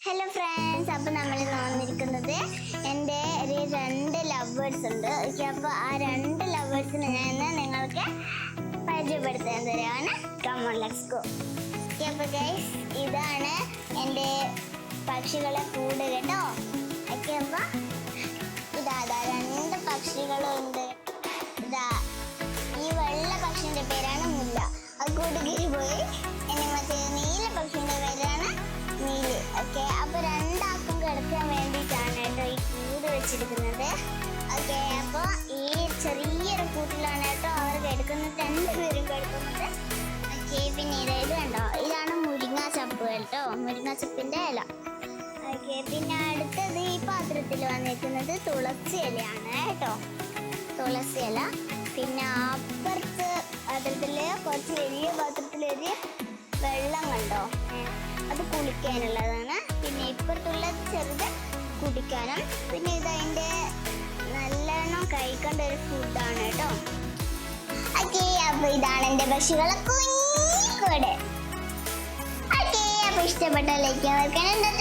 Hello friends, അപ്പോൾ നമ്മൾ വന്നിരിക്കുന്നത് എൻ്റെ ഒരു 2 ലവേഴ്സ് ഉണ്ട്. ഓക്കെ, അപ്പോൾ ആ 2 ലവേഴ്സിനെ ഞാൻ നിങ്ങൾക്ക് പരിചയപ്പെടുത്താൻ തരാണ്. Come on, let's go. Okay, അപ്പോൾ ഗൈസ്, ഇതാണ് എൻ്റെ പക്ഷികളെ കൂട് കേട്ടോ. ഓക്കെ, അപ്പോൾ ഇതാ 2 പക്ഷികളുണ്ട്. ഇതാ ഈ വെള്ള പക്ഷിൻ്റെ പേരാണ് മുല്ല, അത് കൂട് കീറി പോയി. ഇനി മറ്റേ നീല പക്ഷിൻ്റെ പേരാണ് നീല്. ഓക്കെ, അപ്പോൾ 2 ആൾക്കും കിടക്കാൻ വേണ്ടിയിട്ടാണ് കേട്ടോ ഈ കൂട് വെച്ചിരിക്കുന്നത്. ഓക്കെ, അപ്പോൾ ഈ ചെറിയൊരു കൂട്ടിലാണ് കേട്ടോ അവർ കിടക്കുന്നത്, 2 പേരും കിടക്കുന്നത്. ഓക്കെ, പിന്നെ ഇത് കണ്ടോ, ഇതാണ് മുരിങ്ങാച്ചപ്പ് കേട്ടോ, മുരിങ്ങാച്ചപ്പിൻ്റെ ഇല. ഓക്കെ, പിന്നെ അടുത്തത് ഈ പാത്രത്തിൽ വന്നിരിക്കുന്നത് തുളസി ഇലയാണ് കേട്ടോ, തുളസി ഇല. പിന്നെ അപ്പുറത്ത് പാത്രത്തിൽ കുറച്ച് വലിയ പാത്രത്തിലൊരു വെള്ളം കണ്ടോ, അത് കുളിക്കാനുള്ളതാണ്. പിന്നെ ഇപ്പുറത്തുള്ളത് ചെറുത് കുടിക്കാനും. പിന്നെ ഇതതിൻ്റെ നല്ലോണം കഴിക്കേണ്ട ഒരു ഫുഡാണ് കേട്ടോ. ഓക്കെ, അപ്പോൾ ഇതാണ് എൻ്റെ പക്ഷികളെ കുഞ്ഞിക്കൂട്. ഓക്കെ, അപ്പോൾ ഇഷ്ടപ്പെട്ട ലൈക്ക് വെക്കണം.